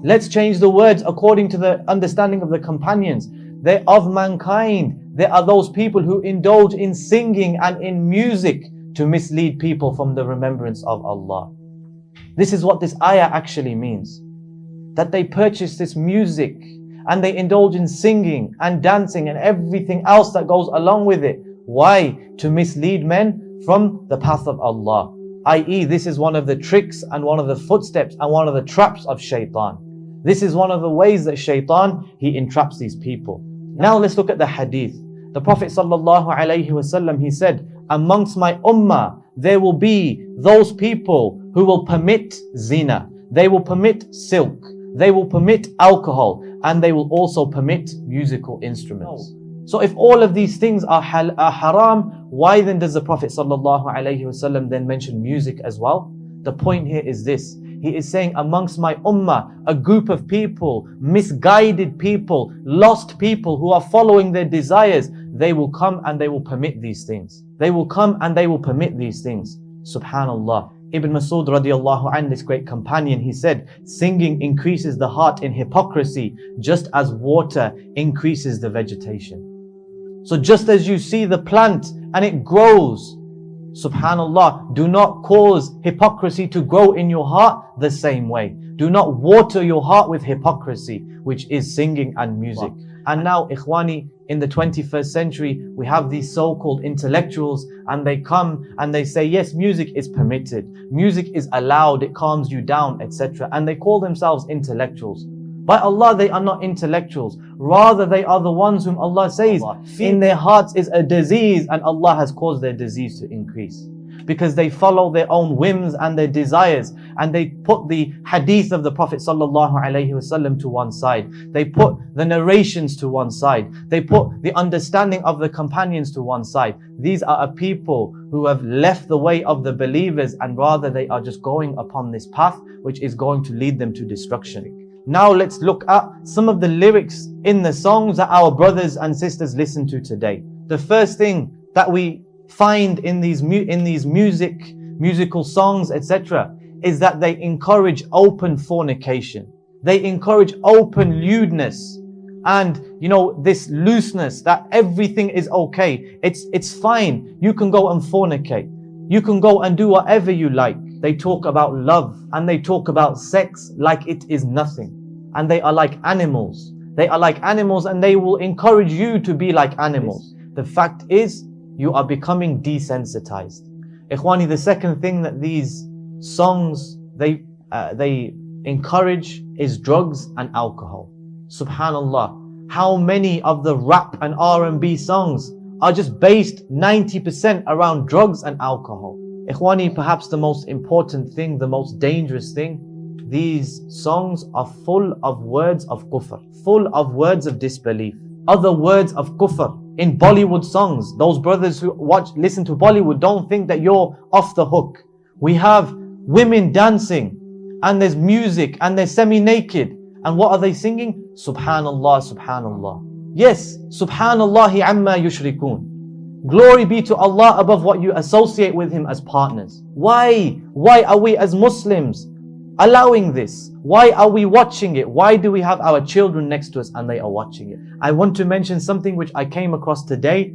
Let's change the words according to the understanding of the companions. They're of mankind. There are those people who indulge in singing and in music to mislead people from the remembrance of Allah. This is what this ayah actually means. That they purchase this music and they indulge in singing and dancing and everything else that goes along with it. Why? To mislead men from the path of Allah. I.e., this is one of the tricks and one of the footsteps and one of the traps of shaitan. This is one of the ways that shaitan, he entraps these people. Now let's look at the hadith. The Prophet ﷺ, he said, amongst my ummah, there will be those people who will permit zina. They will permit silk. They will permit alcohol. And they will also permit musical instruments. So if all of these things are haram, why then does the Prophet ﷺ then mention music as well? The point here is this. He is saying amongst my ummah, a group of people, misguided people, lost people who are following their desires, they will come and they will permit these things. They will come and they will permit these things. Subhanallah. Ibn Masud radiallahu anhu, this great companion, he said, singing increases the heart in hypocrisy, just as water increases the vegetation. So just as you see the plant and it grows, subhanallah, do not cause hypocrisy to grow in your heart the same way. Do not water your heart with hypocrisy, which is singing and music. And now, ikhwani, in the 21st century, we have these so-called intellectuals and they come and they say, yes, music is permitted. Music is allowed, it calms you down, etc. And they call themselves intellectuals. By Allah, they are not intellectuals. Rather, they are the ones whom Allah says, in their hearts is a disease and Allah has caused their disease to increase. Because they follow their own whims and their desires and they put the hadith of the Prophet ﷺ to one side. They put the narrations to one side. They put the understanding of the companions to one side. These are a people who have left the way of the believers and rather they are just going upon this path which is going to lead them to destruction. Now let's look at some of the lyrics in the songs that our brothers and sisters listen to today. The first thing that we find in these musical songs, etc., is that they encourage open fornication. They encourage open lewdness and, this looseness that everything is okay. It's fine. You can go and fornicate. You can go and do whatever you like. They talk about love and they talk about sex like it is nothing. And they are like animals. They are like animals and they will encourage you to be like animals. The fact is, you are becoming desensitized. Ikhwani, the second thing that these songs, they encourage is drugs and alcohol. Subhanallah. How many of the rap and R&B songs are just based 90% around drugs and alcohol? Ikhwani, perhaps the most important thing, the most dangerous thing, these songs are full of words of kufr, full of words of disbelief, other words of kufr. In Bollywood songs, those brothers who listen to Bollywood, don't think that you're off the hook. We have women dancing and there's music and they're semi-naked. And what are they singing? Subhanallah, Subhanallah. Yes, Subhanallahi amma yushrikun. Glory be to Allah above what you associate with Him as partners. Why? Why are we as Muslims allowing this? Why are we watching it? Why do we have our children next to us and they are watching it? I want to mention something which I came across today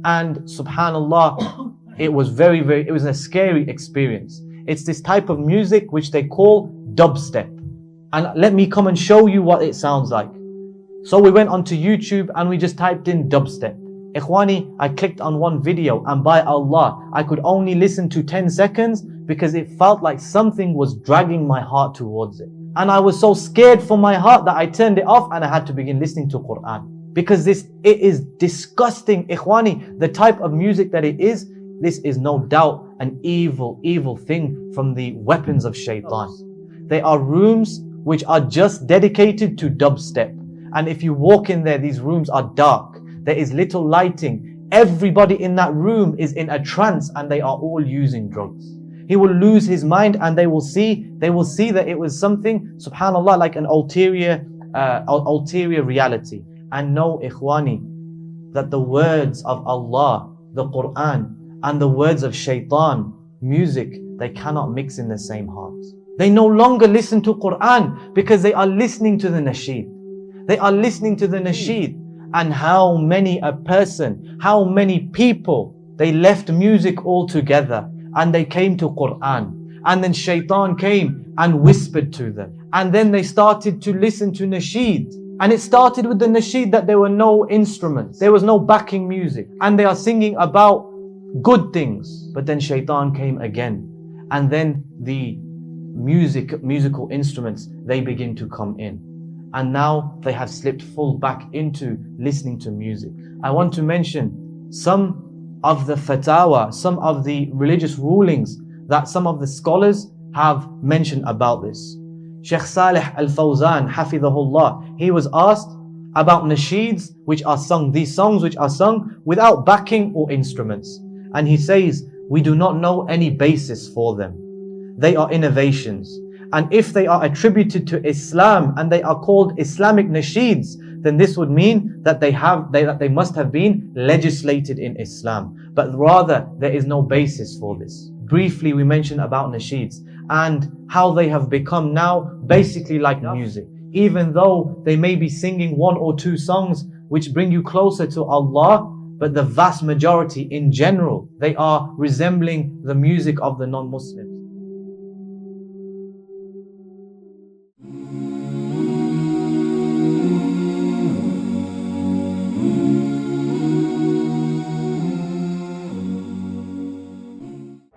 and subhanallah, it was it was a scary experience. It's this type of music which they call dubstep. And let me come and show you what it sounds like. So we went onto YouTube and we just typed in dubstep. Ikhwani, I clicked on one video and by Allah, I could only listen to 10 seconds because it felt like something was dragging my heart towards it. And I was so scared for my heart that I turned it off and I had to begin listening to Quran. Because it is disgusting, Ikhwani, the type of music that it is, this is no doubt an evil thing from the weapons of shaitan. There are rooms which are just dedicated to dubstep. And if you walk in there, these rooms are dark. There is little lighting. Everybody in that room is in a trance and they are all using drugs. He will lose his mind and they will see that it was something, subhanallah, like an ulterior reality. And know, ikhwani, that the words of Allah, the Quran, and the words of shaitan, music, they cannot mix in the same heart. They no longer listen to Quran because they are listening to the nasheed. They are listening to the nasheed. And how many how many people, they left music altogether and they came to Quran. And then shaitan came and whispered to them. And then they started to listen to nasheed. And it started with the nasheed that there were no instruments. There was no backing music. And they are singing about good things. But then shaitan came again. And then the musical instruments, they begin to come in. And now they have slipped full back into listening to music. I want to mention some of the fatawa, some of the religious rulings that some of the scholars have mentioned about this. Sheikh Salih Al-Fawzan, Hafidhahullah, he was asked about nasheeds which are sung, these songs which are sung without backing or instruments. And he says, we do not know any basis for them. They are innovations. And if they are attributed to Islam and they are called Islamic nasheeds, then this would mean that they must have been legislated in Islam. But rather, there is no basis for this. Briefly, we mentioned about nasheeds and how they have become now basically like music. Even though they may be singing one or two songs which bring you closer to Allah, but the vast majority in general, they are resembling the music of the non-Muslims.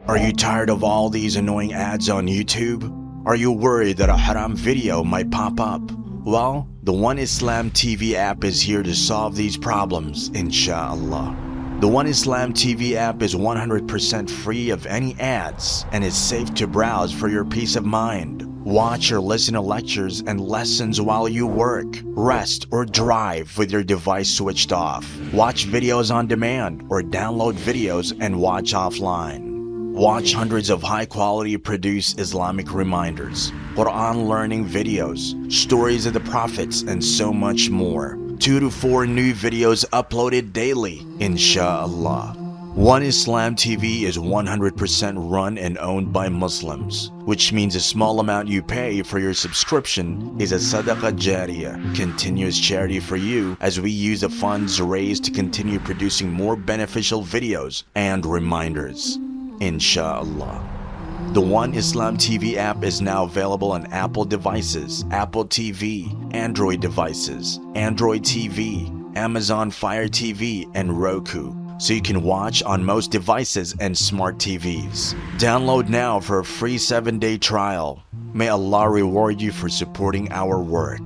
Are you tired of all these annoying ads on YouTube? Are you worried that a haram video might pop up? Well, the One Islam TV app is here to solve these problems, inshallah. The One Islam TV app is 100% free of any ads and is safe to browse for your peace of mind. Watch or listen to lectures and lessons while you work, rest, or drive with your device switched off. Watch videos on demand or download videos and watch offline. Watch hundreds of high-quality produced Islamic reminders, Quran learning videos, stories of the prophets, and so much more. 2 to 4 new videos uploaded daily, inshallah. One Islam TV is 100% run and owned by Muslims, which means a small amount you pay for your subscription is a sadaqah jariyah, continuous charity for you, as we use the funds raised to continue producing more beneficial videos and reminders, inshallah. The One Islam TV app is now available on Apple devices, Apple TV, Android devices, Android TV, Amazon Fire TV, and Roku, so you can watch on most devices and smart TVs. Download now for a free 7-day trial. May Allah reward you for supporting our work.